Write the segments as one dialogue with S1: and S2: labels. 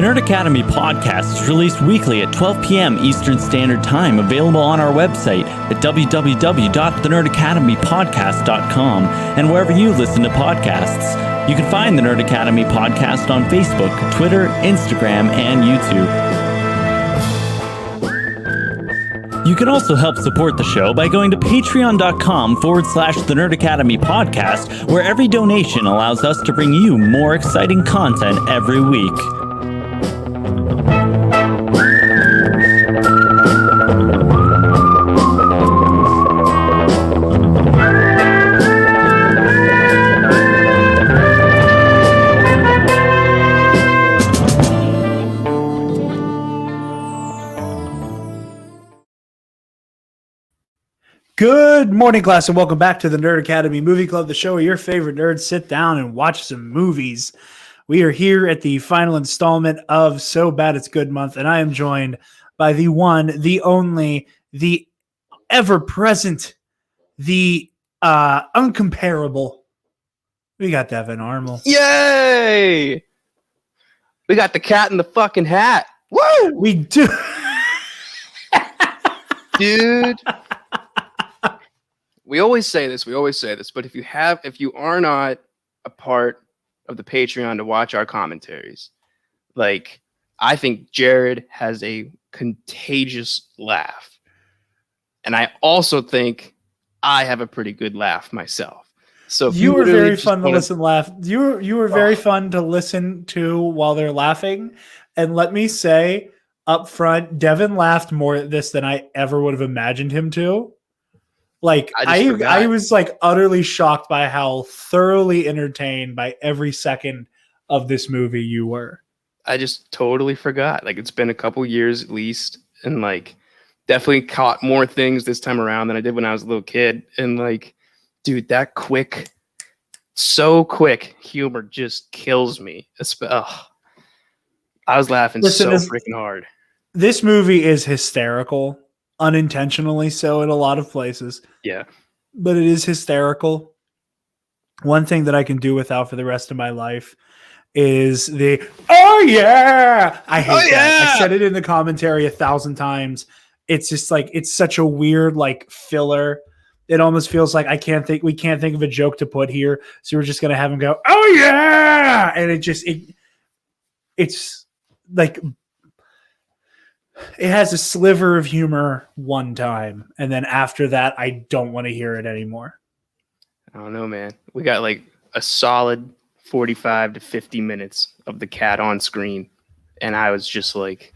S1: The Nerd Academy podcast is released weekly at 12 p.m. Eastern Standard Time, available on our website at www.thenerdacademypodcast.com and wherever you listen to podcasts. You can find the Nerd Academy podcast on Facebook, Twitter, Instagram, and YouTube. You can also help support the show by going to patreon.com/The Nerd Academy podcast, where every donation allows us to bring you more exciting content every week.
S2: Good morning, class, and welcome back to the Nerd Academy Movie Club, the show where your favorite nerds sit down and watch some movies. We are here at the final installment of So Bad It's Good Month, and I am joined by the one, the only, the ever-present, the uncomparable. We got Devin Armel.
S3: Yay! We got the cat in the fucking hat. Woo!
S2: We do.
S3: Dude. We always say this, but if you are not a part of the Patreon to watch our commentaries, like, I think Jarod has a contagious laugh. And I also think I have a pretty good laugh myself. So if
S2: you were very fun to listen laugh. You were very fun to listen to while they're laughing. And let me say up front, Devin laughed more at this than I ever would have imagined him to. Like, I was like utterly shocked by how thoroughly entertained by every second of this movie you were.
S3: I just totally forgot. Like, it's been a couple years at least, and like definitely caught more things this time around than I did when I was a little kid. And like, dude, that so quick humor just kills me. I was laughing so freaking hard.
S2: This movie is hysterical. Unintentionally so in a lot of places.
S3: Yeah.
S2: But it is hysterical. One thing that I can do without for the rest of my life is the, oh yeah! I hate that. I said it in the commentary 1,000 times. It's just like, it's such a weird like filler. It almost feels like we can't think of a joke to put here. So we're just going to have him go, oh yeah! And it's like, it has a sliver of humor one time, and then after that, I don't want to hear it anymore.
S3: I don't know, man. We got like a solid 45 to 50 minutes of the cat on screen, and I was just like,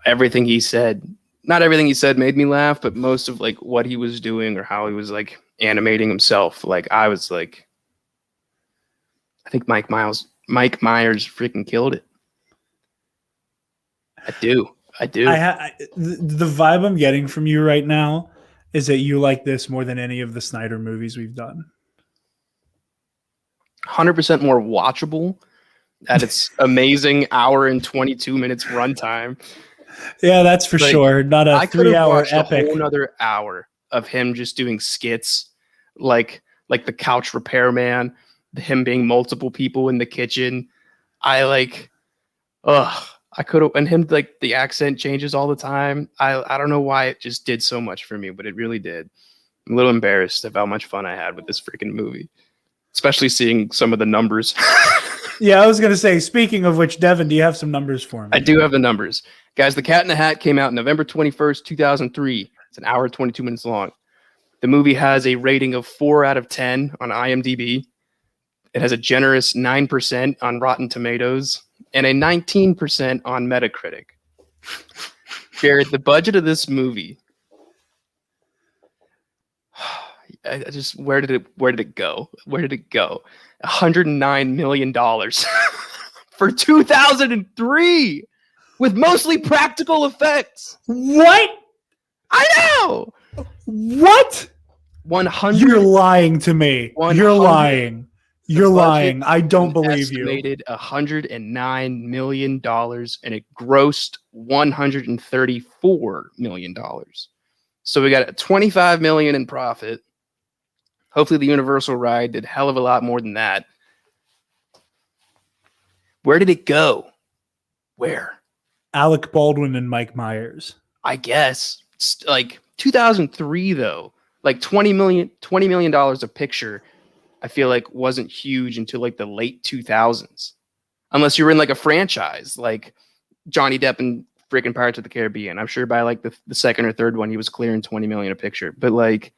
S3: everything he said, not everything he said made me laugh, but most of like what he was doing or how he was like animating himself, like I was like, I think Mike Myers freaking killed it. I do.
S2: The vibe I'm getting from you right now is that you like this more than any of the Snyder movies we've done.
S3: 100% more watchable at its amazing hour and 22 minutes runtime.
S2: Yeah, that's for sure. Not a 3-hour epic.
S3: A whole another hour of him just doing skits like the couch repairman, him being multiple people in the kitchen. I could have, and him, like, the accent changes all the time. I don't know why it just did so much for me, but it really did. I'm a little embarrassed of how much fun I had with this freaking movie, especially seeing some of the numbers.
S2: Yeah, I was going to say, speaking of which, Devin, do you have some numbers for me?
S3: I do have the numbers. Guys, The Cat in the Hat came out November 21st, 2003. It's an hour and 22 minutes long. The movie has a rating of 4 out of 10 on IMDb. It has a generous 9% on Rotten Tomatoes and a 19% on Metacritic. Jarod, the budget of this movie, where did it go? $109 million for 2003 with mostly practical effects.
S2: What?
S3: I know.
S2: What?
S3: 100.
S2: You're lying to me. You're lying. You're lying. I don't believe you.
S3: Estimated $109 million, and it grossed $134 million. So we got $25 million in profit. Hopefully the Universal ride did a hell of a lot more than that. Where did it go? Where?
S2: Alec Baldwin and Mike Myers.
S3: I guess it's like 2003 though, like $20 million a picture. I feel like wasn't huge until like the late 2000s, unless you were in like a franchise like Johnny Depp and freaking Pirates of the Caribbean. I'm sure by like the second or third one, he was clearing 20 million a picture. But like,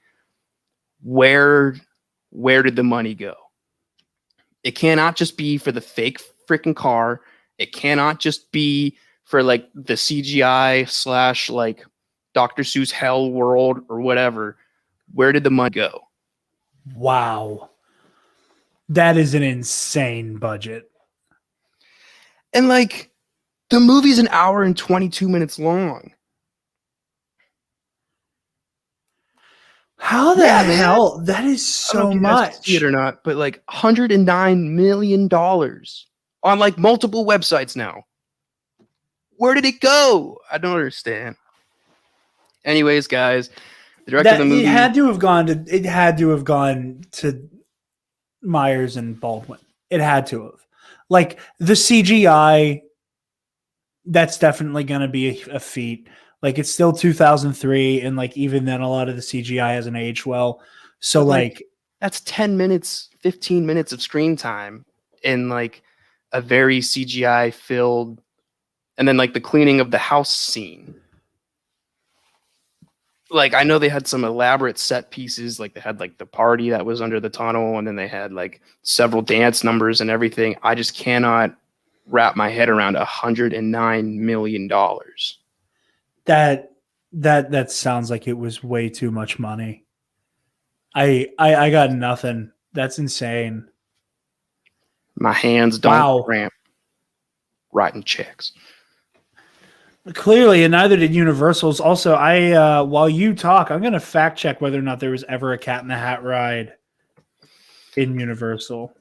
S3: where did the money go? It cannot just be for the fake freaking car. It cannot just be for like the CGI / like Dr. Seuss Hell World or whatever. Where did the money go?
S2: Wow. That is an insane budget.
S3: And like, the movie's an hour and 22 minutes long.
S2: How the hell? That is so much.
S3: See it or not, but like $109 million on like multiple websites now. Where did it go? I don't understand. Anyways, guys, the director of the movie
S2: It had to have gone to Myers and Baldwin. It had to have. Like the CGI, that's definitely going to be a feat. Like it's still 2003, and like even then, a lot of the CGI hasn't aged well. So like
S3: that's 10 minutes, 15 minutes of screen time in like a very CGI filled, and then like the cleaning of the house scene. Like I know they had some elaborate set pieces, like they had like the party that was under the tunnel, and then they had like several dance numbers and everything. I just cannot wrap my head around $109 million.
S2: That sounds like it was way too much money. I got nothing. That's insane.
S3: My hands don't cramp writing checks.
S2: Clearly, and neither did Universal's. Also, while you talk, I'm going to fact check whether or not there was ever a Cat in the Hat ride in Universal.
S3: All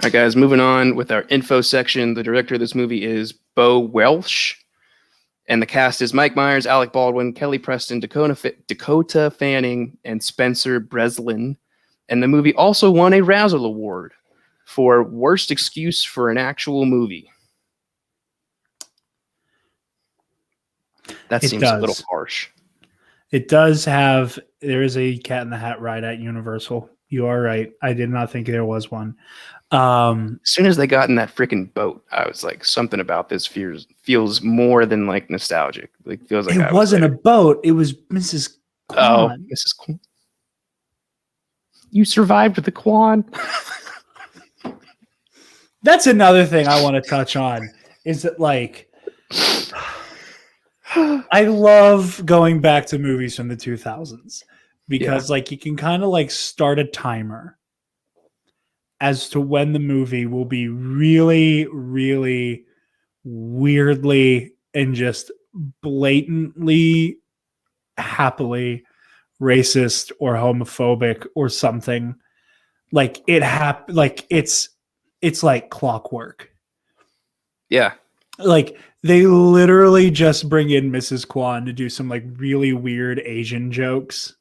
S3: right, guys, moving on with our info section. The director of this movie is Bo Welsh, and the cast is Mike Myers, Alec Baldwin, Kelly Preston, Dakota Fanning, and Spencer Breslin. And the movie also won a Razzle Award for Worst Excuse for an Actual Movie. That seems a little harsh.
S2: It does have, there is a Cat in the Hat ride at Universal. You are right. I did not think there was one.
S3: As soon as they got in that freaking boat, I was like, something about this feels more than like nostalgic. Like feels like
S2: it wasn't a boat. It was Mrs. Kwan.
S3: Oh, Mrs. Kwan. You survived the Kwan.
S2: That's another thing I want to touch on. Is that like, I love going back to movies from the 2000s because like you can kind of like start a timer as to when the movie will be really, really weirdly and just blatantly happily racist or homophobic or something. Like it's like clockwork.
S3: Yeah.
S2: Like they literally just bring in Mrs. Kwan to do some like really weird Asian jokes.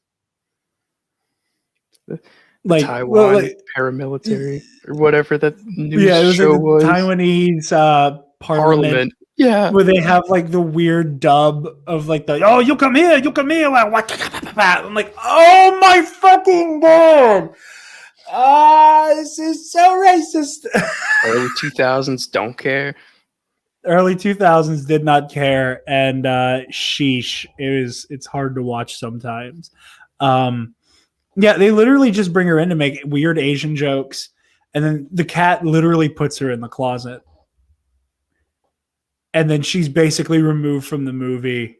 S3: Like Taiwan paramilitary or whatever that news
S2: it was
S3: show
S2: like
S3: was.
S2: Taiwanese parliament.
S3: Yeah.
S2: Where they have like the weird dub of like you come here. I'm like, oh my fucking god. This is so racist.
S3: Early 2000s don't care.
S2: Early 2000s did not care, and sheesh, it's hard to watch sometimes. Yeah, they literally just bring her in to make weird Asian jokes, and then the cat literally puts her in the closet. And then she's basically removed from the movie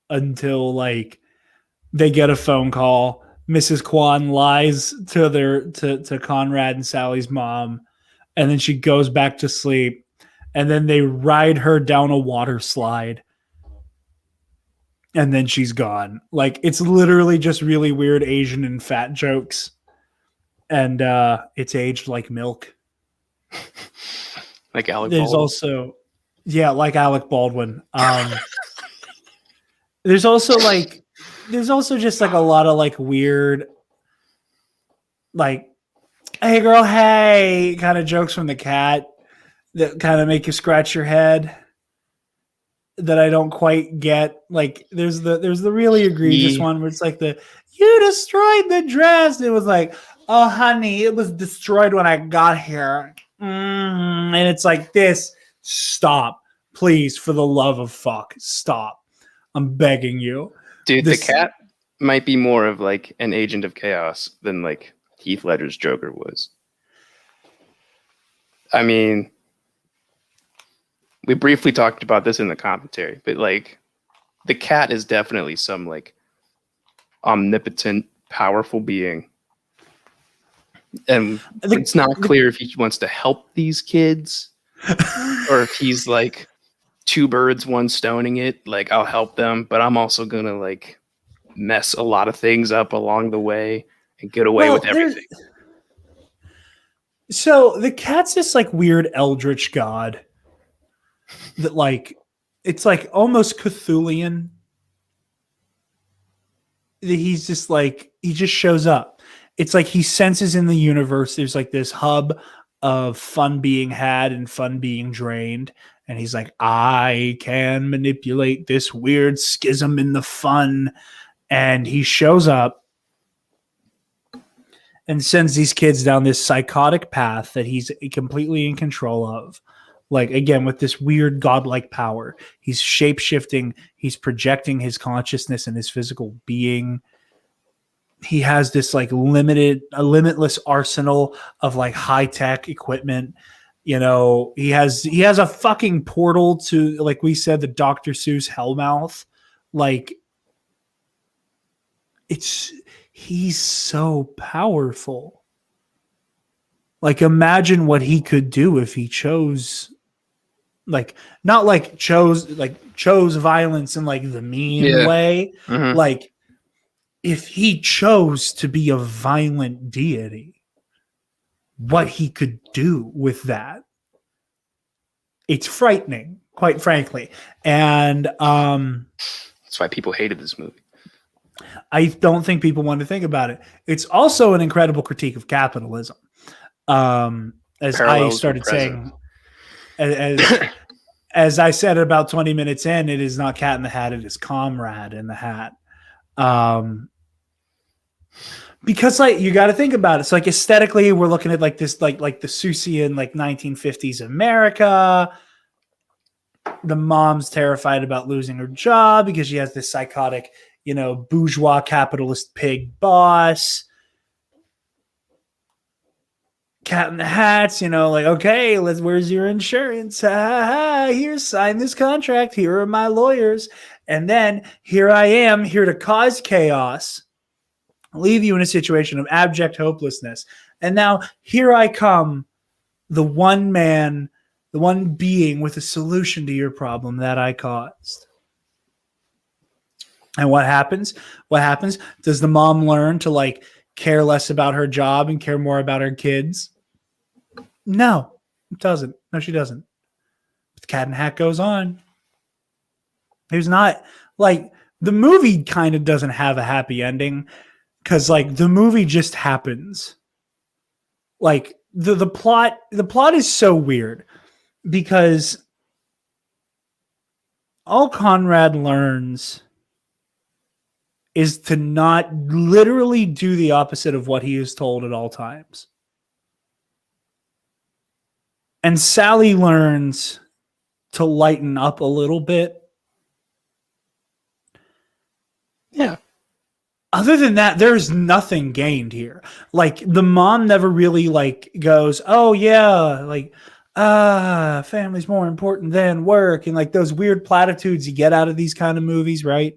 S2: until like they get a phone call. Mrs. Kwan lies to Conrad and Sally's mom, and then she goes back to sleep, and then they ride her down a water slide. And then she's gone. Like it's literally just really weird Asian and fat jokes. And it's aged like milk.
S3: Like Alec
S2: There's
S3: Baldwin.
S2: Also like Alec Baldwin. There's also just like a lot of like weird, like, hey girl, hey kind of jokes from the cat that kind of make you scratch your head that I don't quite get. Like there's the really egregious one where it's like you destroyed the dress. It was like, oh honey, it was destroyed when I got here. And it's like this. Stop. Please, for the love of fuck, stop. I'm begging you.
S3: Dude, the cat might be more of like an agent of chaos than like Heath Ledger's Joker was. I mean, we briefly talked about this in the commentary, but like the cat is definitely some like omnipotent, powerful being. And it's not clear if he wants to help these kids or if he's like two birds, one stoning it. Like, I'll help them, but I'm also going to like mess a lot of things up along the way and get away with everything.
S2: So the cat's this like weird eldritch god that like, it's like almost Cthulhian. He's just like, he just shows up. It's like he senses in the universe there's like this hub of fun being had and fun being drained. And he's like, I can manipulate this weird schism in the fun. And he shows up and sends these kids down this psychotic path that he's completely in control of. Like, again, with this weird godlike power, he's shape-shifting, he's projecting his consciousness and his physical being. He has this like limitless arsenal of like high-tech equipment. You know, he has a fucking portal to, like we said, the Dr. Seuss Hellmouth. Like, he's so powerful. Like, imagine what he could do if he chose, like, not like chose violence in like the mean way. Mm-hmm. Like, if he chose to be a violent deity, what he could do with that. It's frightening, quite frankly. And
S3: that's why people hated this movie.
S2: I don't think people want to think about it. It's also an incredible critique of capitalism. As I started saying, as I said about 20 minutes in, it is not Cat in the Hat, it is Comrade in the Hat. Because like you got to think about it. So like aesthetically, we're looking at like this, like the Seussian like 1950s America. The mom's terrified about losing her job because she has this psychotic, you know, bourgeois capitalist pig boss. Cat in the Hats, you know, like, okay, where's your insurance? Here, sign this contract. Here are my lawyers. And then here I am, here to cause chaos, leave you in a situation of abject hopelessness. And now here I come, the one being with a solution to your problem that I caused. And what happens? Does the mom learn to like care less about her job and care more about her kids? No, it doesn't. No, she doesn't. But the Cat in the Hat goes on. There's not like the movie kind of doesn't have a happy ending because like the movie just happens. Like the plot is so weird because all Conrad learns is to not literally do the opposite of what he is told at all times. And Sally learns to lighten up a little bit.
S3: Yeah.
S2: Other than that, there's nothing gained here. Like the mom never really like goes, oh yeah, like, family's more important than work. And like those weird platitudes you get out of these kind of movies, right?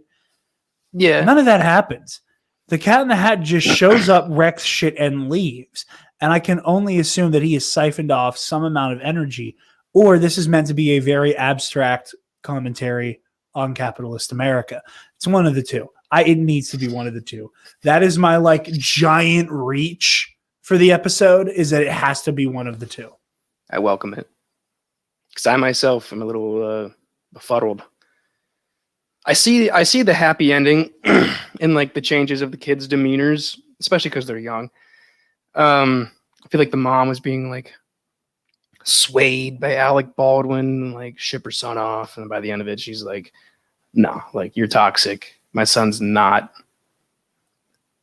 S3: Yeah.
S2: None of that happens. The Cat in the Hat just shows up, wrecks shit, and leaves. And I can only assume that he has siphoned off some amount of energy, or this is meant to be a very abstract commentary on capitalist America. It's one of the two. It needs to be one of the two. That is my like giant reach for the episode, is that it has to be one of the two.
S3: I welcome it. Because I myself am a little befuddled. I see the happy ending in like the changes of the kids' demeanors, especially because they're young. I feel like the mom was being like swayed by Alec Baldwin, like ship her son off, and by the end of it, she's like, "No, like you're toxic. My son's not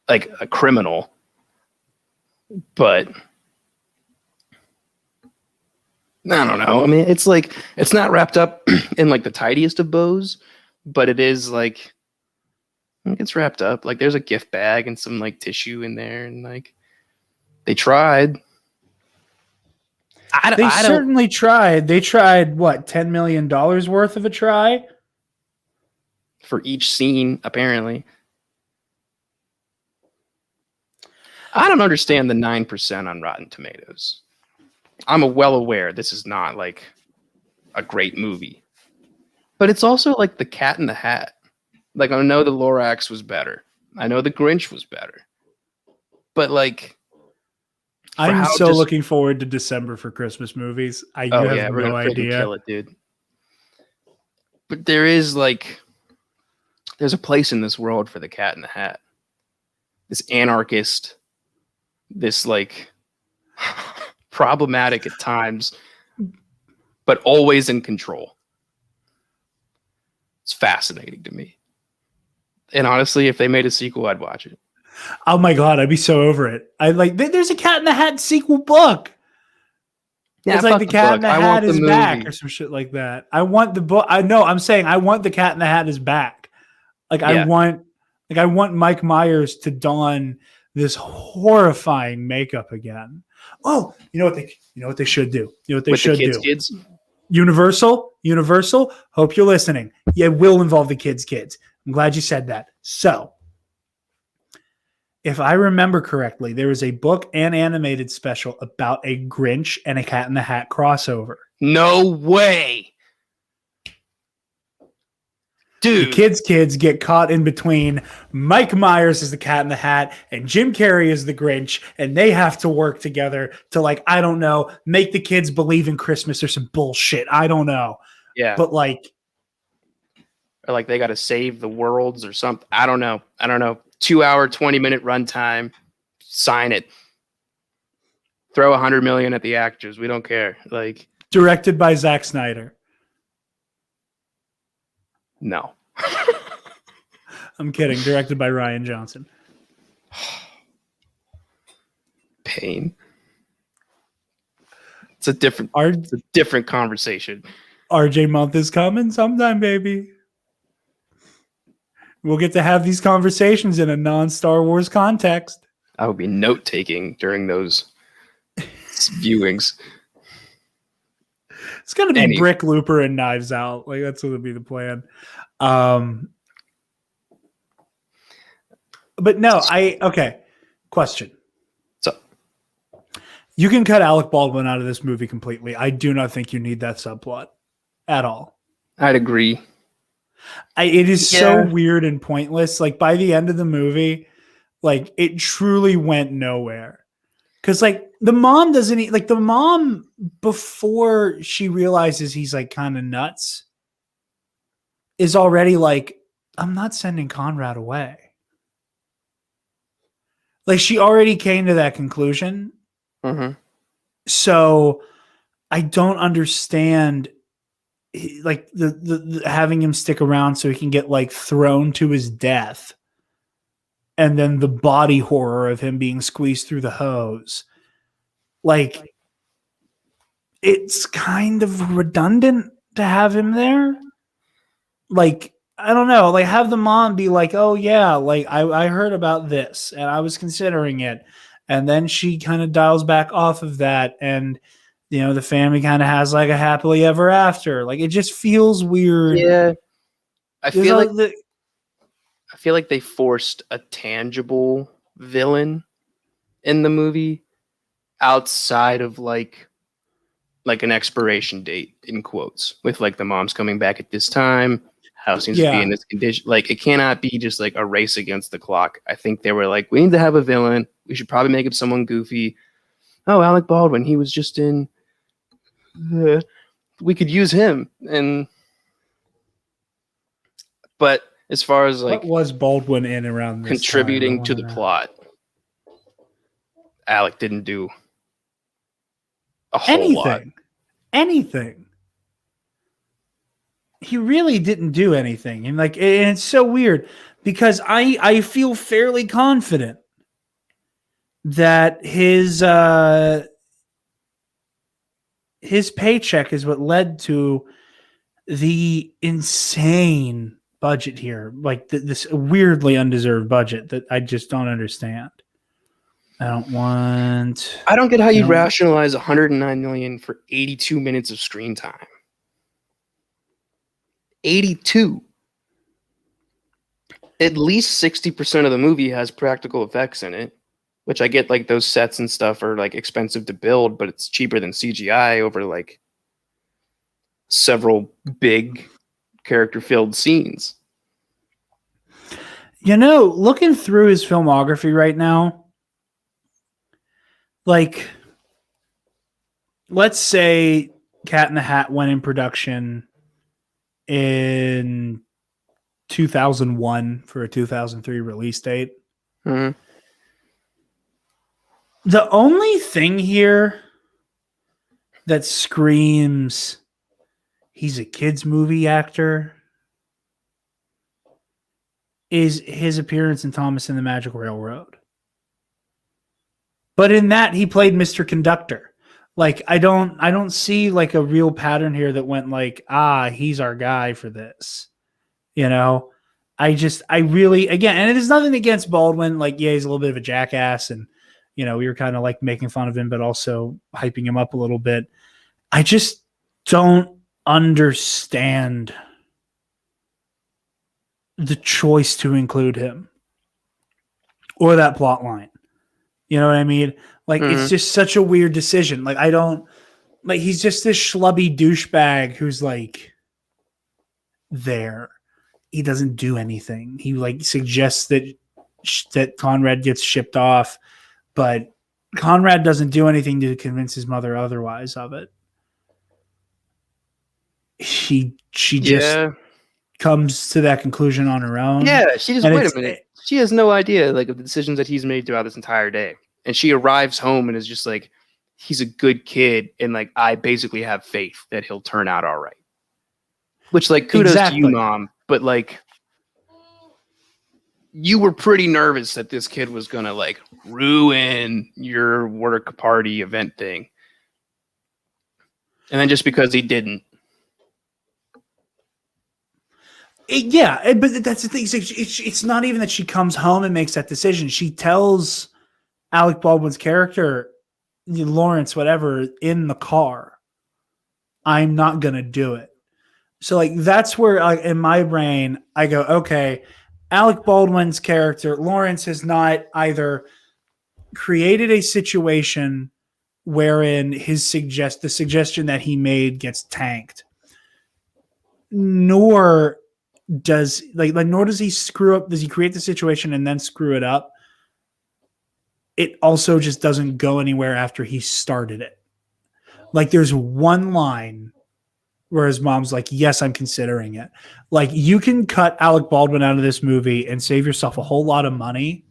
S3: like a criminal, but." I don't know. I mean, it's like it's not wrapped up in like the tidiest of bows, but it is like it gets wrapped up. Like there's a gift bag and some like tissue in there, and like they tried.
S2: They certainly tried. They tried what, $10 million worth of a try
S3: for each scene, apparently. I don't understand the 9% on Rotten Tomatoes. I'm well aware this is not like a great movie, but it's also like The Cat in the Hat. Like I know the Lorax was better. I know the Grinch was better, but like
S2: I'm so looking forward to December for Christmas movies. You have
S3: we're
S2: no
S3: gonna
S2: idea.
S3: Kill it, dude. But there is like, there's a place in this world for The Cat in the Hat. This anarchist, this like problematic at times, but always in control. It's fascinating to me. And honestly, if they made a sequel, I'd watch it.
S2: Oh my God, I'd be so over it. There's a Cat in the Hat sequel book. Yeah, it's like The Cat in the Hat is back or some shit like that. I want the book. I'm saying I want The Cat in the Hat is back. I want Mike Myers to don this horrifying makeup again. Oh, you know what they should do? You know what they should do?
S3: Kids?
S2: Universal. Hope you're listening. Yeah, it will involve the kids. I'm glad you said that. So, if I remember correctly, there is a book and animated special about a Grinch and a Cat in the Hat crossover.
S3: No way. Dude.
S2: The kids get caught in between Mike Myers as the Cat in the Hat and Jim Carrey as the Grinch, and they have to work together to, like, I don't know, make the kids believe in Christmas or some bullshit. I don't know.
S3: Yeah.
S2: But like
S3: they got to save the worlds or something. I don't know. 2-hour, 20-minute runtime. Sign it. Throw $100 million at the actors. We don't care. Like,
S2: directed by Zack Snyder.
S3: No.
S2: I'm kidding. Directed by Rian Johnson.
S3: Pain. It's a different conversation.
S2: RJ month is coming sometime, baby. We'll get to have these conversations in a non-Star Wars context.
S3: I would be note-taking during those viewings.
S2: It's going to be Brick Looper and Knives Out. Like, that's going to be the plan. But no, okay. Question.
S3: So,
S2: you can cut Alec Baldwin out of this movie completely. I do not think you need that subplot at all.
S3: I'd agree.
S2: It is so weird and pointless. Like, by the end of the movie, like, it truly went nowhere. Because, like, the mom doesn't... Like, the mom, before she realizes he's, like, kind of nuts, is already like, I'm not sending Conrad away. Like, she already came to that conclusion.
S3: Mm-hmm.
S2: So, I don't understand... like the having him stick around so he can get like thrown to his death, and then the body horror of him being squeezed through the hose. Like, it's kind of redundant to have him there. Like, I don't know, like, have the mom be like, oh yeah, like I heard about this and I was considering it, and then she kind of dials back off of that, and you know, the family kind of has like a happily ever after. Like, it just feels weird.
S3: Yeah. I feel like they forced a tangible villain in the movie outside of like an expiration date, in quotes, with like the mom's coming back at this time, house seems to be in this condition. Like, it cannot be just like a race against the clock. I think they were like, we need to have a villain. We should probably make him someone goofy. Oh, Alec Baldwin, he was just in... we could use him. But as far as like,
S2: what was Baldwin in around this
S3: contributing to the plot, Alec didn't do a whole lot.
S2: anything. He really didn't do anything. And and it's so weird because I feel fairly confident that his paycheck is what led to the insane budget here, like this weirdly undeserved budget that I just don't understand. I
S3: don't get how you rationalize 109 million for 82 minutes of screen time. 82. At least 60% of the movie has practical effects in it, which I get, like, those sets and stuff are like expensive to build, but it's cheaper than CGI over like several big character-filled scenes.
S2: Looking through his filmography right now, like, let's say Cat in the Hat went in production in 2001 for a 2003 release date.
S3: Mm-hmm.
S2: The only thing here that screams he's a kids movie actor is his appearance in Thomas and the Magic Railroad. But in that, he played Mr. Conductor. Like, I don't see like a real pattern here that went like, he's our guy for this. I really, again, and it is nothing against Baldwin. Like, yeah, he's a little bit of a jackass, and we were kind of like making fun of him, but also hyping him up a little bit. I just don't understand the choice to include him or that plot line. You know what I mean? Like, It's just such a weird decision. Like, he's just this schlubby douchebag who's like there. He doesn't do anything. He like suggests that Conrad gets shipped off, but Conrad doesn't do anything to convince his mother otherwise of it. She just comes to that conclusion on her own.
S3: Yeah, she just, wait a minute. She has no idea like of the decisions that he's made throughout this entire day. And she arrives home and is just like, he's a good kid, and like, I basically have faith that he'll turn out all right. Which, like, kudos to you, Mom, but like, you were pretty nervous that this kid was gonna like ruin your work party event thing. And then just because he didn't.
S2: But that's the thing. It's not even that she comes home and makes that decision. She tells Alec Baldwin's character, Lawrence, whatever, in the car, I'm not going to do it. So, like, that's where, in my brain, I go, okay, Alec Baldwin's character, Lawrence, has not either created a situation wherein the suggestion that he made gets tanked, nor does he screw up. Does he create the situation and then screw it up? It also just doesn't go anywhere after he started it. Like, there's one line where his mom's like, yes, I'm considering it. Like, you can cut Alec Baldwin out of this movie and save yourself a whole lot of money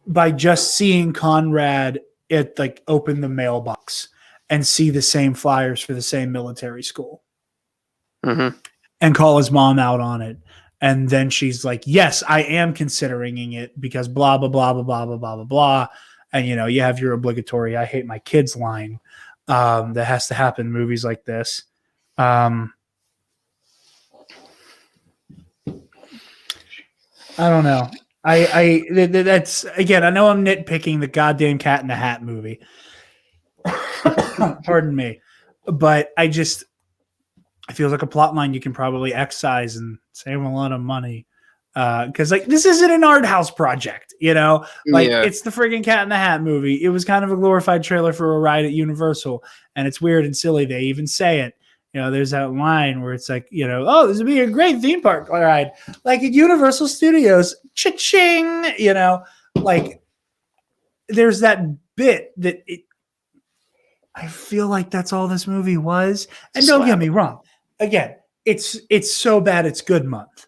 S2: by just seeing Conrad open the mailbox and see the same flyers for the same military school.
S3: Mm-hmm.
S2: And call his mom out on it. And then she's like, yes, I am considering it because blah, blah, blah, blah, blah, blah, blah, blah, blah. And, you have your obligatory, I hate my kids line that has to happen in movies like this. I don't know. That's, again, I know I'm nitpicking the goddamn Cat in the Hat movie. Pardon me. But it feels like a plot line you can probably excise and save a lot of money. Because this isn't an art house project, It's the friggin' Cat in the Hat movie. It was kind of a glorified trailer for a ride at Universal, and it's weird and silly. They even say it. There's that line where it's like, oh, this would be a great theme park ride, like at Universal Studios. Cha-ching, there's that bit that I feel like that's all this movie was. And don't get me wrong. Again, it's so bad it's good month.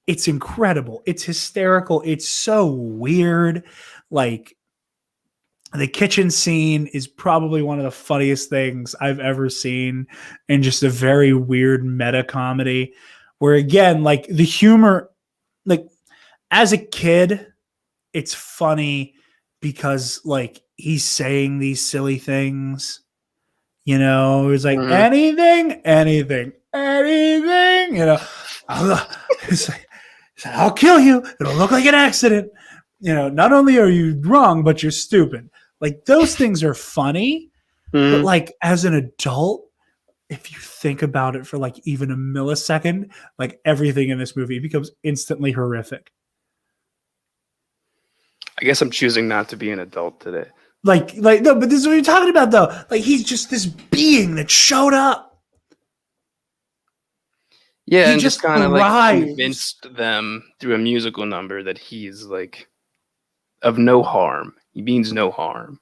S2: It's incredible. It's hysterical. It's so weird. Like, The kitchen scene is probably one of the funniest things I've ever seen, and just a very weird meta comedy where, again, like the humor, like as a kid, it's funny because like he's saying these silly things, it's like
S3: Mhm.
S2: anything, it's like, I'll kill you. It'll look like an accident. Not only are you wrong, but you're stupid. Like those things are funny, but
S3: Mhm.
S2: like as an adult, if you think about it for like even a millisecond, like everything in this movie becomes instantly horrific.
S3: I guess I'm choosing not to be an adult today.
S2: Like no, but this is what you're talking about though. Like he's just this being that showed up.
S3: Yeah,
S2: He
S3: and just
S2: just
S3: kind of like
S2: arrives.
S3: convinced them through a musical number that he's like of no harm. He means no harm.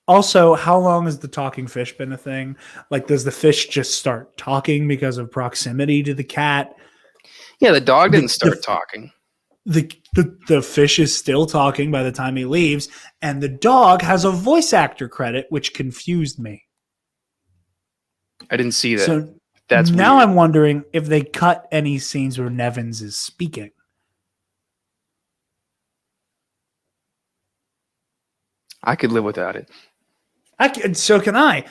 S2: Also, how long has the talking fish been a thing? Like, does the fish just start talking because of proximity to the cat?
S3: Yeah, the dog didn't
S2: The,
S3: start
S2: the,
S3: talking.
S2: the fish is still talking by the time he leaves, and the dog has a voice actor credit, which confused me.
S3: I didn't see that.
S2: So
S3: That's
S2: now
S3: weird.
S2: I'm wondering if they cut any scenes where Nevins is speaking.
S3: I could live without it.
S2: So can I.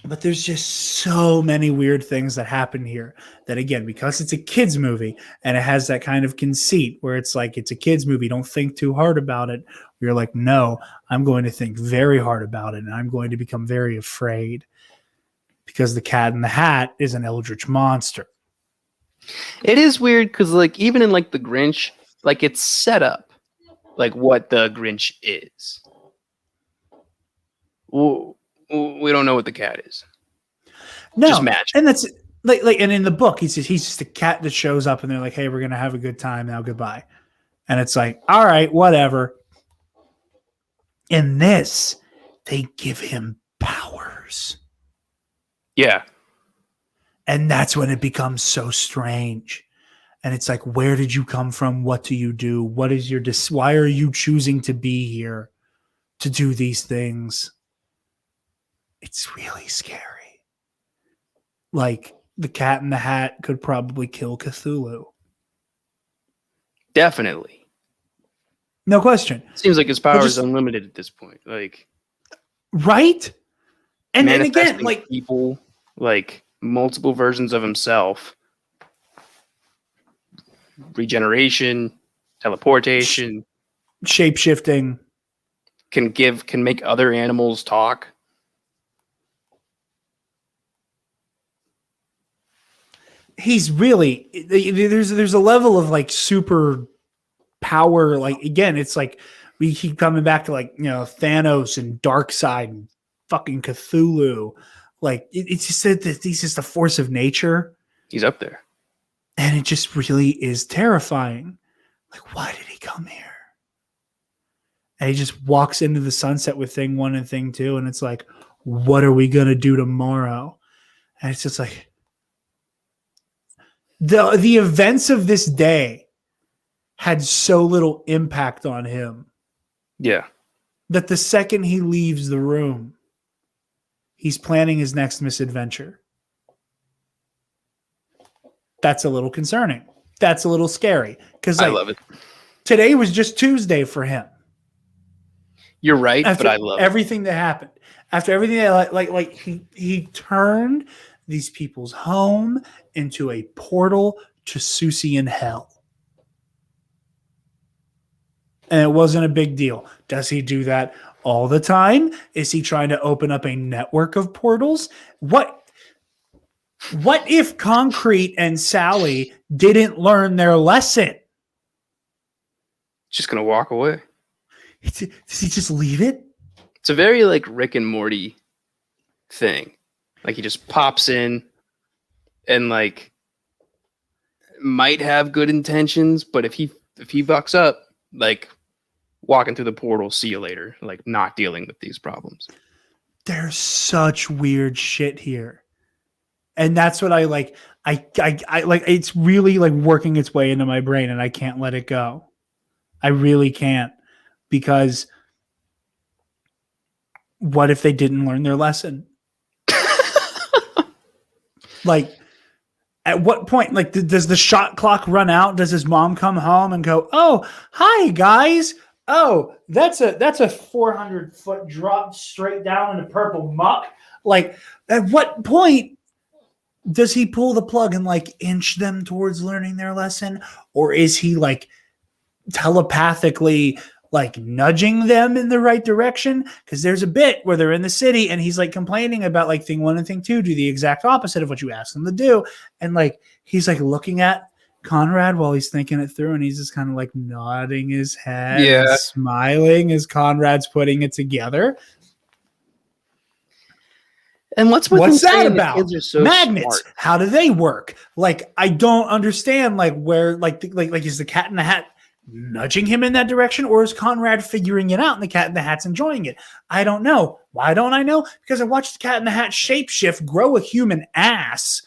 S2: But there's just so many weird things that happen here that, again, because it's a kid's movie and it has that kind of conceit where it's like, it's a kid's movie, don't think too hard about it. You're like, no, I'm going to think very hard about it and I'm going to become very afraid because the Cat in the Hat is an eldritch monster.
S3: It is weird because, like, even in like the Grinch, like it's set up like what the Grinch is. We don't know what the cat is.
S2: No,
S3: Just magic.
S2: and that's like, and in the book, he's just a cat that shows up and they're like, hey, we're going to have a good time now. Goodbye. And it's like, all right, whatever. In this, they give him powers.
S3: Yeah.
S2: And that's when it becomes so strange. And it's like, where did you come from? What do you do? What is your why are you choosing to be here to do these things? It's really scary. Like the Cat in the Hat could probably kill Cthulhu.
S3: Definitely.
S2: No question.
S3: Seems like his power is unlimited at this point. Like,
S2: right? And
S3: manifesting
S2: again, like
S3: people, like multiple versions of himself, regeneration, teleportation,
S2: shape-shifting,
S3: can make other animals talk.
S2: He's really, there's a level of like super power. Like, again, it's like we keep coming back to like, Thanos and Darkseid and fucking Cthulhu. Like it's just that he's just a force of nature.
S3: He's up there.
S2: And it just really is terrifying. Like, why did he come here? And he just walks into the sunset with thing 1 and thing 2. And it's like, what are we going to do tomorrow? And it's just like, the events of this day had so little impact on him.
S3: Yeah.
S2: That the second he leaves the room, he's planning his next misadventure. That's a little concerning. That's a little scary. Because
S3: I love it.
S2: Today was just Tuesday for him.
S3: You're right,
S2: After
S3: but I love
S2: everything that happened. After everything that like he turned these people's home into a portal to Susian hell. And it wasn't a big deal. Does he do that all the time? Is he trying to open up a network of portals? What if Concrete and Sally didn't learn their lesson?
S3: Just gonna walk away.
S2: Does he just leave it?
S3: It's a very like Rick and Morty thing. Like he just pops in and like might have good intentions, but if he fucks up, like walking through the portal, see you later, like not dealing with these problems.
S2: There's such weird shit here. And that's what I like. I like, it's really like working its way into my brain and I can't let it go. I really can't, because what if they didn't learn their lesson? Like, at what point, like, does the shot clock run out? Does his mom come home and go, "Oh, hi guys. Oh, that's a 400-foot drop straight down into purple muck." Like, at what point does he pull the plug and like inch them towards learning their lesson? Or is he like telepathically like nudging them in the right direction? Because there's a bit where they're in the city and he's like complaining about like thing one and thing two do the exact opposite of what you ask them to do. And like he's like looking at Conrad while he's thinking it through, and he's just kind of like nodding his head and smiling as Conrad's putting it together.
S3: And what's
S2: that about?
S3: So
S2: magnets.
S3: Smart.
S2: How do they work? Like, I don't understand. Like, where, like is the Cat in the Hat nudging him in that direction, or is Conrad figuring it out and the Cat in the Hat's enjoying it? I don't know. Why don't I know? Because I watched the Cat in the Hat shapeshift, grow a human ass,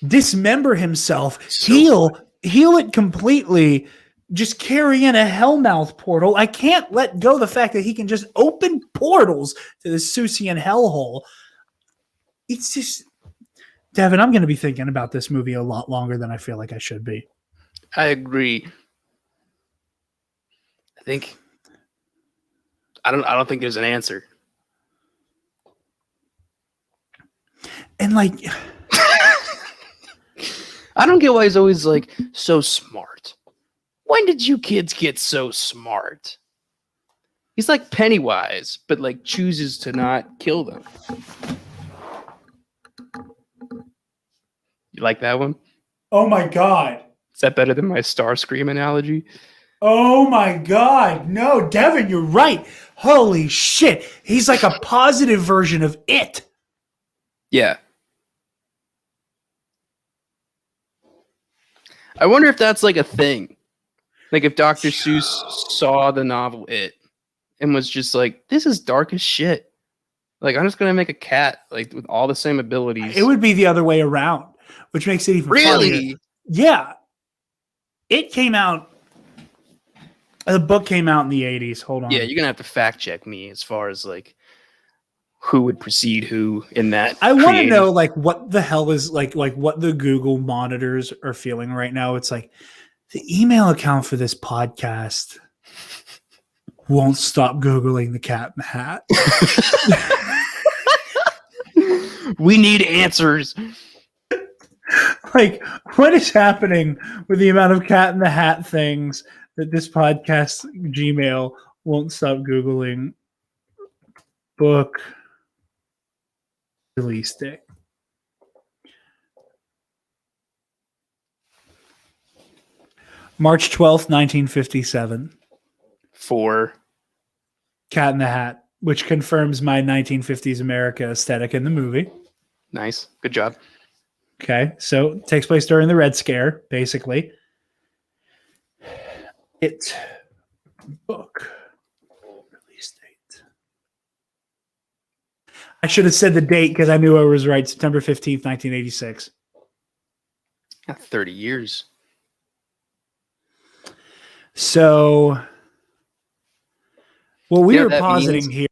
S2: dismember himself, heal it completely, just carry in a Hellmouth portal. I can't let go of the fact that he can just open portals to the Susian hellhole. It's just, Devin, I'm going to be thinking about this movie a lot longer than I feel like I should be.
S3: I agree. I don't think there's an answer.
S2: And like,
S3: I don't get why he's always like so smart. When did you kids get so smart? He's like Pennywise, but like chooses to not kill them. You like that one?
S2: oh my God.
S3: Is that better than my Starscream analogy?
S2: Oh my God. No, Devin, you're right. Holy shit. He's like a positive version of it.
S3: Yeah. I wonder if that's like a thing. Like if Dr. Seuss saw the novel It and was just like, this is dark as shit. Like, I'm just going to make a cat like with all the same abilities.
S2: It would be the other way around, which makes it even
S3: really
S2: funnier. Yeah. It came out. The book came out in the 80s. Hold on.
S3: Yeah, you're going to have to fact check me as far as like who would precede who in that.
S2: I want to know like what the hell is like what the Google monitors are feeling right now. It's like the email account for this podcast won't stop Googling the Cat in the Hat.
S3: We need answers.
S2: Like, what is happening with the amount of Cat in the Hat things that this podcast Gmail won't stop Googling? Book release date. March 12th, 1957.
S3: For
S2: Cat in the Hat, which confirms my 1950s America aesthetic in the movie.
S3: nice. Good job.
S2: Okay, so it takes place during the Red Scare, basically. It book release date. I should have said the date because I knew I was right. September 15th, 1986.
S3: 30 years.
S2: So, what we
S3: You know
S2: were
S3: what that
S2: positing
S3: means?
S2: here.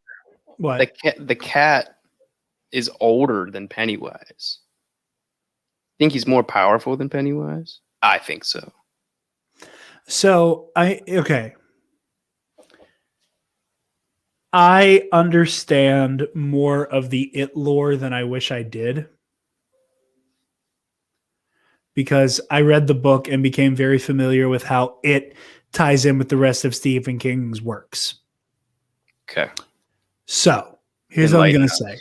S2: What?
S3: The cat is older than Pennywise. Think he's more powerful than Pennywise? I think so.
S2: So, okay. I understand more of the It lore than I wish I did. Because I read the book and became very familiar with how it ties in with the rest of Stephen King's works.
S3: Okay.
S2: So, here's what I'm going to say.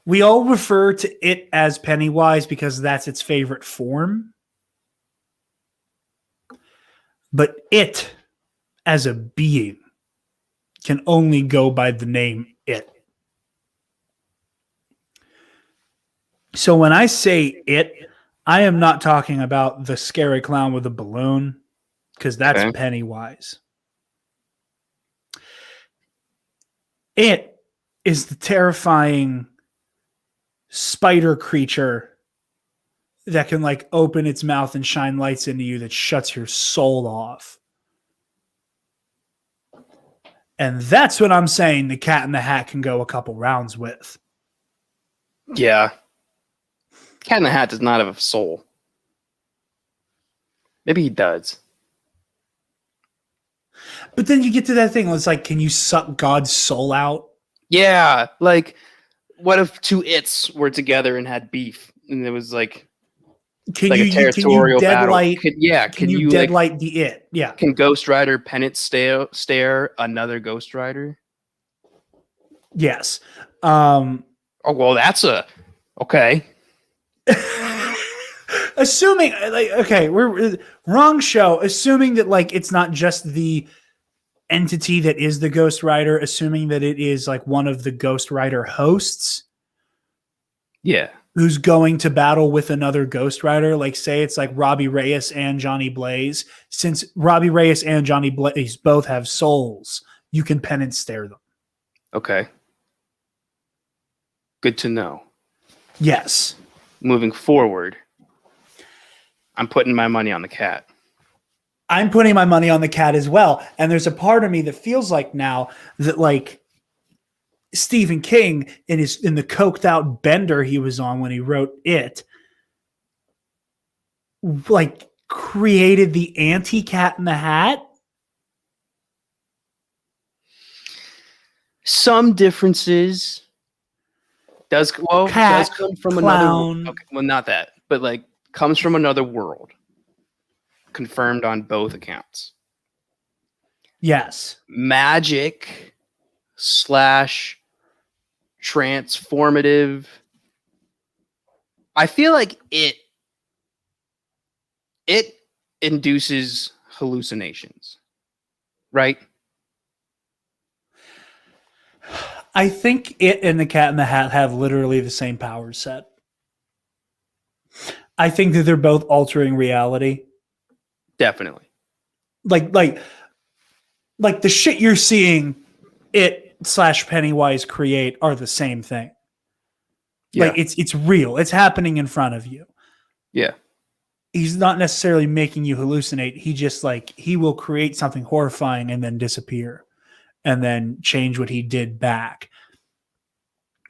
S2: We all refer to it as Pennywise because that's its favorite form. But it, as a being, can only go by the name It. So when I say it, I am not talking about the scary clown with a balloon, because that's Pennywise. It is the terrifying spider creature that can like open its mouth and shine lights into you that shuts your soul off. And that's what I'm saying the Cat in the Hat can go a couple rounds with.
S3: Yeah. Cat in the Hat does not have a soul. Maybe he does.
S2: But then you get to that thing where it's like, can you suck God's soul out?
S3: Yeah. Like, what if two its were together and had beef? And it was like,
S2: Can
S3: a
S2: you
S3: territorial battle.
S2: deadlight?
S3: Can you
S2: deadlight the it? Yeah.
S3: Can Ghost Rider penance stare another Ghost Rider?
S2: Yes.
S3: Oh, well, that's okay.
S2: Assuming we're wrong show. Assuming that like it's not just the entity that is the Ghost Rider. Assuming that it is like one of the Ghost Rider hosts.
S3: Yeah.
S2: Who's going to battle with another Ghost Rider. Like say it's like Robbie Reyes and Johnny Blaze. Since Robbie Reyes and Johnny Blaze both have souls, you can penance stare them.
S3: Okay. Good to know.
S2: Yes.
S3: Moving forward, I'm putting my money on the cat.
S2: I'm putting my money on the cat as well. And there's a part of me that feels like now that like Stephen King in the coked out bender he was on when he wrote it, like created the anti-Cat in the Hat.
S3: Some differences does come from
S2: clown.
S3: another. Okay, well, not that, but like comes from another world. Confirmed on both accounts.
S2: Yes.
S3: Magic / transformative. I feel like it induces hallucinations, right?
S2: I think it and the Cat in the Hat have literally the same power set. I think that they're both altering reality.
S3: Definitely.
S2: Like the shit you're seeing it / Pennywise create are the same thing.
S3: Yeah.
S2: Like it's real. It's happening in front of you.
S3: Yeah.
S2: He's not necessarily making you hallucinate. He just like he will create something horrifying and then disappear and then change what he did back.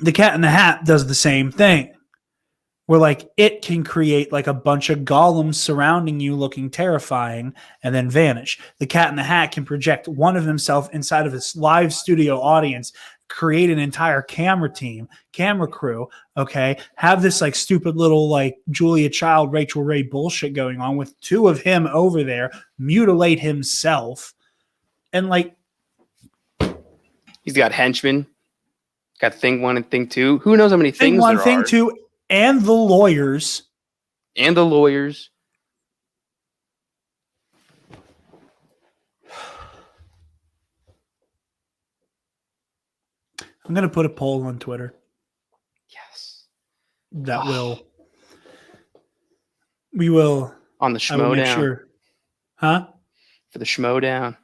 S2: The Cat in the Hat does the same thing. Where like it can create like a bunch of golems surrounding you looking terrifying and then vanish. The Cat in the Hat can project one of himself inside of his live studio audience, create an entire camera crew, okay? Have this like stupid little like Julia Child, Rachel Ray bullshit going on with two of him over there, mutilate himself. And like
S3: he's got henchmen, got Thing 1 and Thing 2. Who knows how many things there are?
S2: Thing 2, and the lawyers.
S3: And the lawyers.
S2: I'm going to put a poll on Twitter.
S3: Yes.
S2: We will.
S3: On the Schmodown.
S2: Sure. Huh?
S3: For the Schmodown.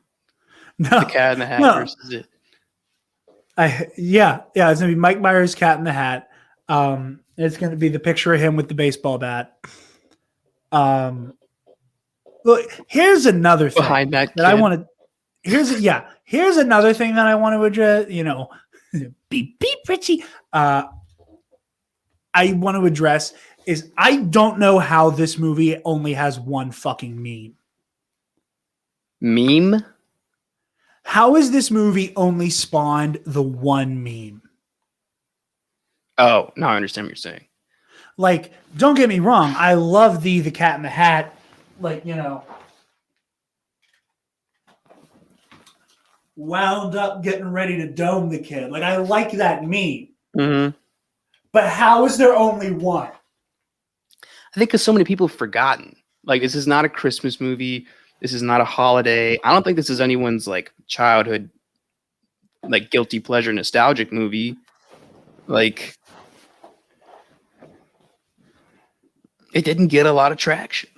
S2: No.
S3: The Cat in the Hat versus it.
S2: Yeah. It's going to be Mike Myers' Cat in the Hat. It's going to be the picture of him with the baseball bat. Look, here's another thing
S3: behind that
S2: I want to. Here's another thing that I want to address. Beep Richie. I want to address is I don't know how this movie only has one fucking meme.
S3: Meme?
S2: How is this movie only spawned the one meme?
S3: Oh, now I understand what you're saying.
S2: Like, don't get me wrong. I love the Cat in the Hat. Like, wound up getting ready to dome the kid. Like, I like that meme.
S3: Mm-hmm.
S2: But how is there only one?
S3: I think because so many people have forgotten. Like, this is not a Christmas movie. This is not a holiday. I don't think this is anyone's, like, childhood, like, guilty pleasure nostalgic movie. Like, it didn't get a lot of traction.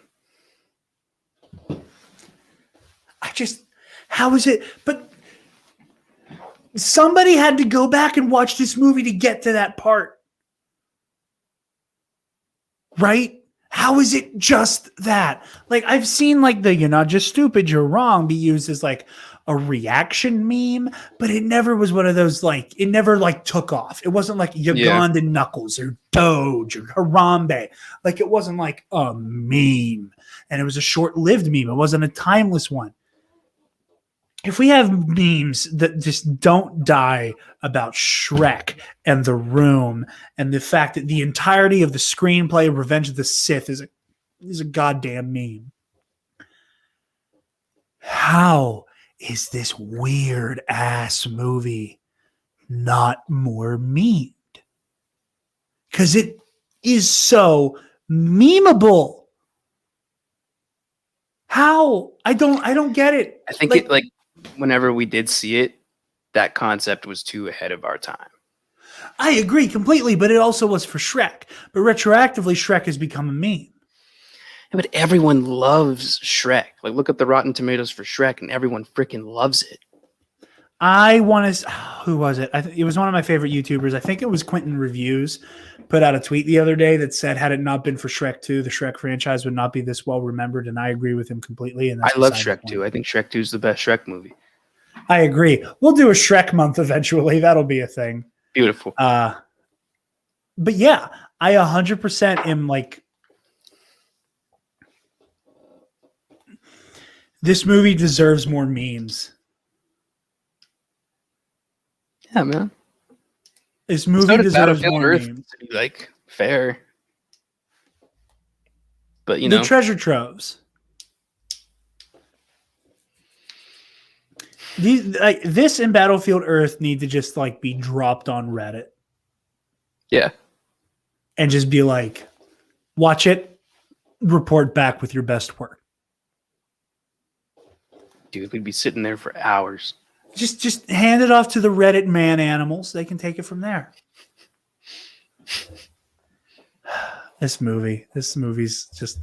S2: How is it? But somebody had to go back and watch this movie to get to that part. Right? How is it just that? Like, I've seen like the "you're not just stupid, you're wrong" be used as like, a reaction meme, but it never was one of those like it never like took off. It wasn't like Ugandan Knuckles or Doge or Harambe. Like it wasn't like a meme, and it was a short-lived meme. It wasn't a timeless one. If we have memes that just don't die about Shrek and The Room and the fact that the entirety of the screenplay of Revenge of the Sith is a goddamn meme. How is this weird ass movie not more memed? Because it is so memeable. How? I don't get it.
S3: I think it whenever we did see it, that concept was too ahead of our time.
S2: I agree completely, but it also was for Shrek. But retroactively, Shrek has become a meme.
S3: Yeah, but everyone loves Shrek. Like, look at the Rotten Tomatoes for Shrek, and everyone freaking loves it.
S2: I want to. Who was it? It was one of my favorite YouTubers. I think it was Quentin Reviews. Put out a tweet the other day that said, "Had it not been for Shrek 2, the Shrek franchise would not be this well remembered." And I agree with him completely. And
S3: I love Shrek 2. I think Shrek 2 is the best Shrek movie.
S2: I agree. We'll do a Shrek month eventually. That'll be a thing.
S3: Beautiful.
S2: But yeah, I 100% am like. This movie deserves more memes.
S3: Yeah, man.
S2: This movie deserves more
S3: Earth
S2: memes.
S3: to be like fair, but
S2: The treasure troves. This and Battlefield Earth need to just like be dropped on Reddit.
S3: Yeah,
S2: and just be like, watch it, report back with your best work.
S3: Dude, we'd be sitting there for hours.
S2: Just hand it off to the Reddit man animals. They can take it from there. This movie's just.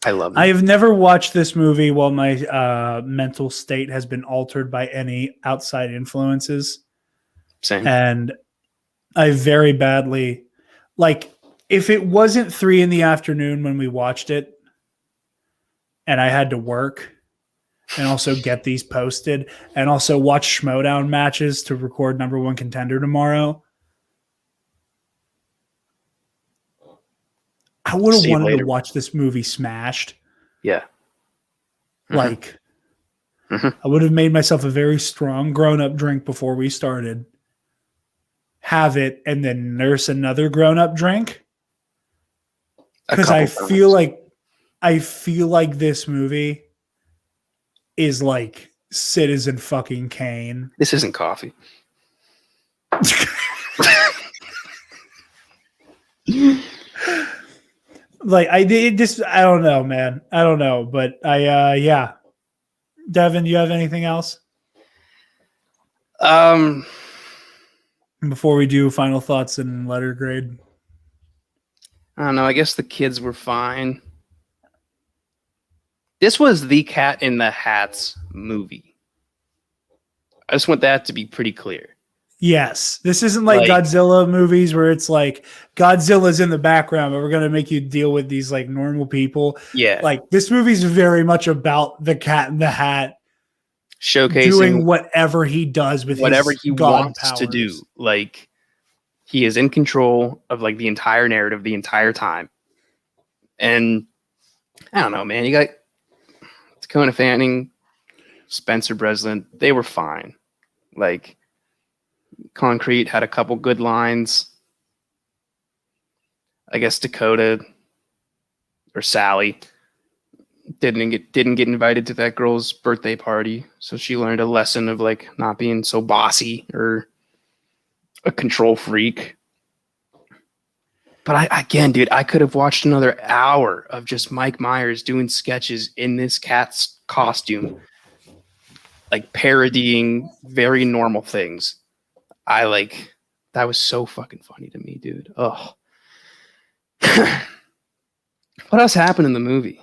S3: I love it.
S2: I have never watched this movie while my mental state has been altered by any outside influences.
S3: Same.
S2: And I very badly, like, if it wasn't 3 p.m. when we watched it, and I had to work and also get these posted and also watch Schmodown matches to record number 1 contender tomorrow, I would have wanted to watch this movie smashed.
S3: Yeah.
S2: Mm-hmm. Like, I would have made myself a very strong grown-up drink before we started, have it, and then nurse another grown-up drink. Because I feel like this movie is like Citizen fucking Kane.
S3: This isn't coffee.
S2: Like I don't know, man. I don't know, but yeah. Devin, do you have anything else? Before we do final thoughts and letter grade.
S3: I don't know. I guess the kids were fine. This was the Cat in the Hats movie. I just want that to be pretty clear.
S2: Yes. This isn't like Godzilla movies where it's like Godzilla's in the background, but we're going to make you deal with these like normal people.
S3: Yeah.
S2: Like this movie's very much about the Cat in the Hat
S3: showcasing
S2: doing whatever he does with
S3: whatever
S2: his
S3: he
S2: God
S3: wants
S2: powers.
S3: to do. Like he is in control of like the entire narrative the entire time. And I don't know, man. You got Dakota Fanning, Spencer Breslin. They were fine. Like Concrete had a couple good lines. I guess Dakota or Sally didn't get invited to that girl's birthday party, so she learned a lesson of like not being so bossy or a control freak. But again, dude, I could have watched another hour of just Mike Myers doing sketches in this cat's costume, like parodying very normal things. That was so fucking funny to me, dude. Oh. What else happened in the movie?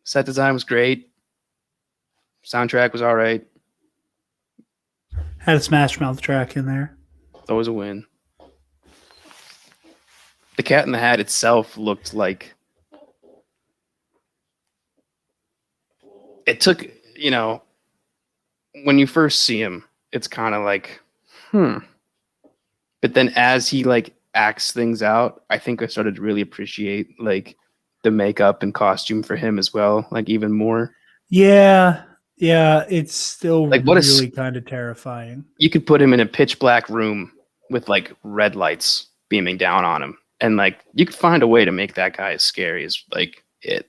S3: Set design was great. Soundtrack was all right.
S2: Had a Smash Mouth track in there.
S3: That was a win. The Cat in the Hat itself looked like it took, when you first see him, it's kind of like, But then as he like acts things out, I think I started to really appreciate like the makeup and costume for him as well, like even more.
S2: Yeah, it's still
S3: Like
S2: really kind of terrifying.
S3: You could put him in a pitch black room with like red lights beaming down on him, and like you could find a way to make that guy as scary as like it.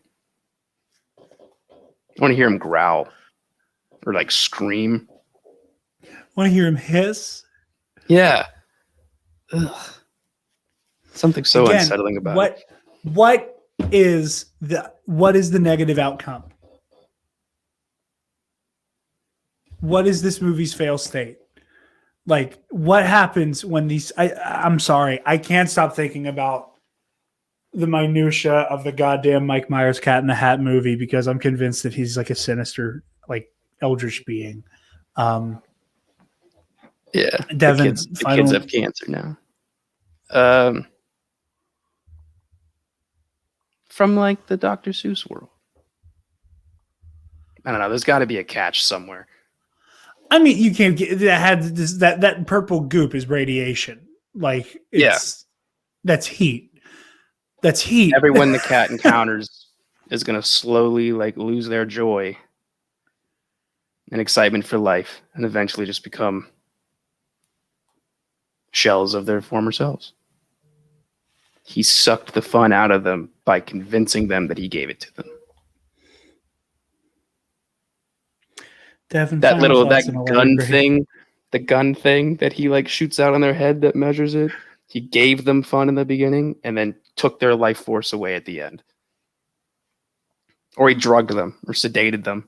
S3: I want to hear him growl or like scream.
S2: Want to hear him hiss?
S3: Yeah. Ugh. Something so unsettling about it.
S2: What is the negative outcome? What is this movie's fail state? Like, what happens when these? I'm sorry, I can't stop thinking about the minutia of the goddamn Mike Myers Cat in the Hat movie because I'm convinced that he's like a sinister, like eldritch being.
S3: Yeah,
S2: Devin,
S3: the kids have cancer now. From like the Dr. Seuss world. I don't know. There's got to be a catch somewhere.
S2: I mean, you can't get that purple goop is radiation. Like, that's heat. That's heat.
S3: Everyone the cat encounters is going to slowly like lose their joy and excitement for life and eventually just become shells of their former selves. He sucked the fun out of them by convincing them that he gave it to them.
S2: Devin,
S3: that gun thing, the gun thing that he like shoots out on their head that measures it. He gave them fun in the beginning and then took their life force away at the end. Or he drugged them or sedated them.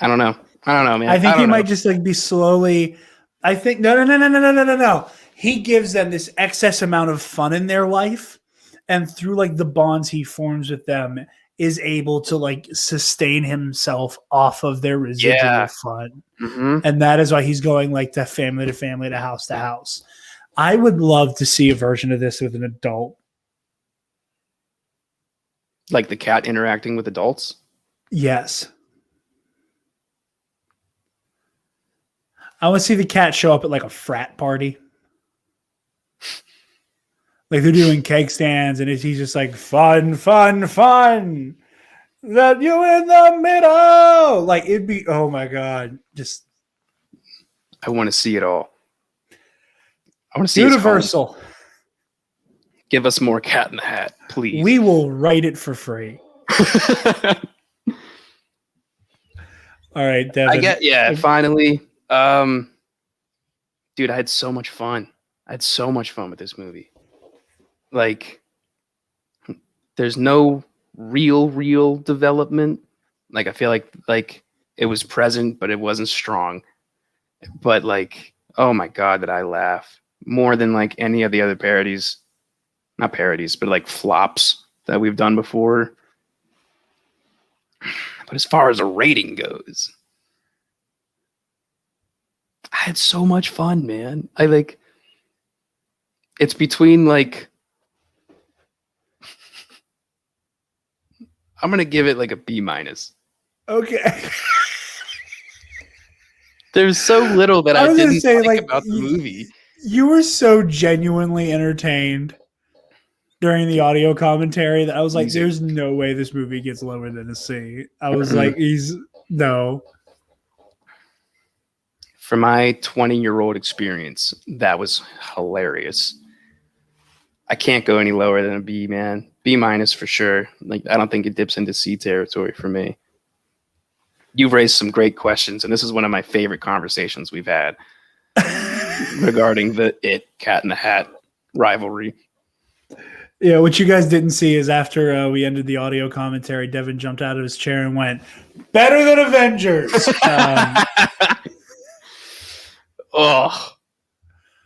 S3: I don't know, man.
S2: I think he might just like be slowly. I think no. He gives them this excess amount of fun in their life, and through like the bonds he forms with them, is able to like sustain himself off of their residual fun.
S3: Mm-hmm.
S2: And that is why he's going like to family, to house to house. I would love to see a version of this with an adult.
S3: Like the cat interacting with adults?
S2: Yes. I want to see the cat show up at like a frat party. Like they're doing cake stands and he's just like, fun. That you in the middle. Like it'd be, oh my God. Just.
S3: I want to see it all. I want to see
S2: Universal.
S3: Give us more Cat in the Hat, please.
S2: We will write it for free. All right, Devin.
S3: Finally. Dude, I had so much fun. With this movie. Like, there's no real development. Like, I feel like it was present, but it wasn't strong. But like, oh my God, did I laugh more than like any of the other parodies. Not parodies, but like flops that we've done before. But as far as a rating goes, I had so much fun, man. It's between like, I'm going to give it like a B-.
S2: Okay.
S3: There's so little that I didn't like about the movie.
S2: You were so genuinely entertained during the audio commentary that I was like, there's no way this movie gets lower than a C. I was like, no.
S3: For my 20-year-old experience, that was hilarious. I can't go any lower than a B, man. B- for sure. Like, I don't think it dips into C territory for me. You've raised some great questions, and this is one of my favorite conversations we've had regarding the Cat in the Hat rivalry.
S2: Yeah, what you guys didn't see is after we ended the audio commentary, Devin jumped out of his chair and went, better than Avengers.
S3: Oh,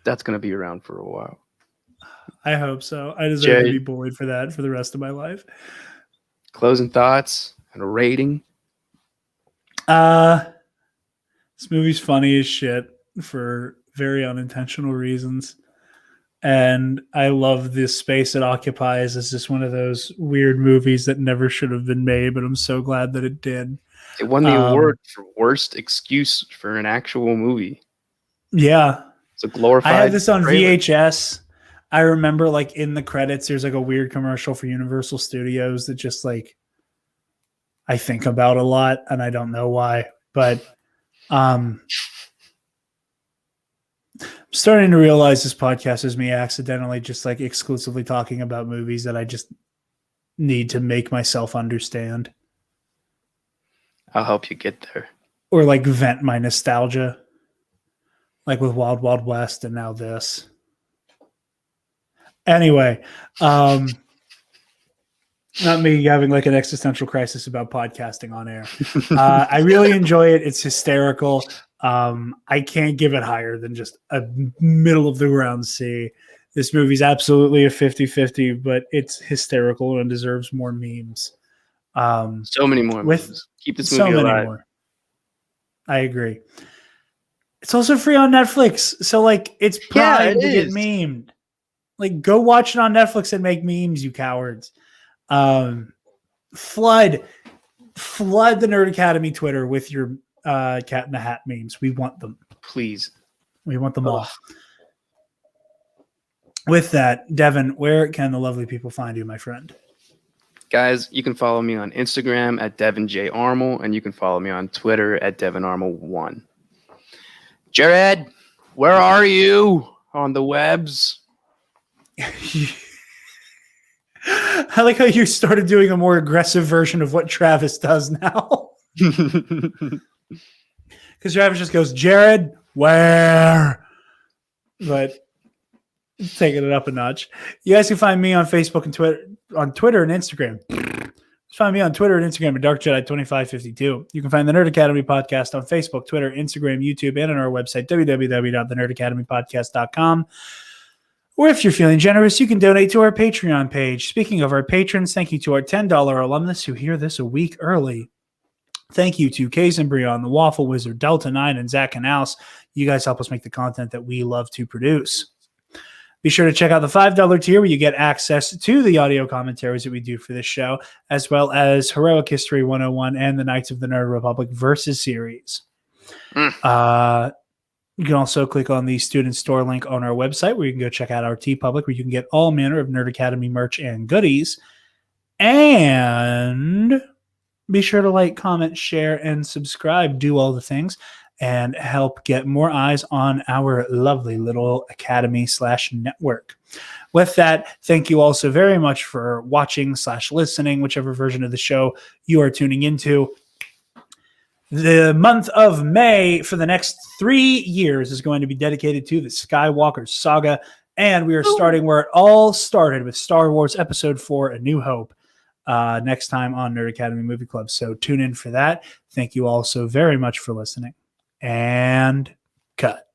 S3: that's going to be around for a while.
S2: I hope so. I deserve to be bullied for that for the rest of my life.
S3: Closing thoughts and a rating.
S2: This movie's funny as shit for very unintentional reasons. And I love this space it occupies. It's just one of those weird movies that never should have been made, but I'm so glad that it did.
S3: It won the award for worst excuse for an actual movie.
S2: Yeah.
S3: It's a glorified.
S2: I have this on
S3: trailer.
S2: VHS. I remember like in the credits, there's like a weird commercial for Universal Studios that just like I think about a lot, and I don't know why, but I'm starting to realize this podcast is me accidentally just like exclusively talking about movies that I just need to make myself understand
S3: I'll help you get there.
S2: or like vent my nostalgia, like with Wild Wild West and now this. Anyway, not me having like an existential crisis about podcasting on air. I really enjoy it. It's hysterical. I can't give it higher than just a middle of the ground C. This movie's absolutely a 50-50, but it's hysterical and deserves more memes.
S3: So many more
S2: with
S3: movies. Keep this
S2: so
S3: movie
S2: many
S3: alive.
S2: more. I agree. It's also free on Netflix, so like it's primed to get memed. Like go watch it on Netflix and make memes, you cowards. Flood the Nerd Academy Twitter with your Cat in the Hat memes. We want them.
S3: Please.
S2: We want them all. With that, Devin, where can the lovely people find you, my friend?
S3: Guys, you can follow me on Instagram at Devin J. Armel, and you can follow me on Twitter at DevinArmel1. Jarod, where are you on the webs?
S2: I like how you started doing a more aggressive version of what Travis does now. Because Travis just goes, Jarod, where? But taking it up a notch. You guys can find me on Facebook and Twitter and Instagram. Find me on Twitter and Instagram at DarkJedi2552. You can find the Nerd Academy podcast on Facebook, Twitter, Instagram, YouTube, and on our website, www.thenerdacademypodcast.com. Or if you're feeling generous, you can donate to our Patreon page. Speaking of our patrons, thank you to our $10 alumnus who hear this a week early. Thank you to Kazembrion, the Waffle Wizard, Delta 9, and Zach Knaus. You guys help us make the content that we love to produce. Be sure to check out the $5 tier where you get access to the audio commentaries that we do for this show, as well as Heroic History 101 and the Knights of the Nerd Republic Versus series. You can also click on the student store link on our website where you can go check out our TeePublic, where you can get all manner of Nerd Academy merch and goodies. And be sure to like, comment, share, and subscribe. Do all the things and help get more eyes on our lovely little academy/network. With that, thank you all so very much for watching/listening, whichever version of the show you are tuning into. The month of May for the next 3 years is going to be dedicated to the Skywalker saga, and we are starting where it all started with Star Wars Episode 4, A New Hope, next time on Nerd Academy Movie Club. So tune in for that. Thank you all so very much for listening. And cut.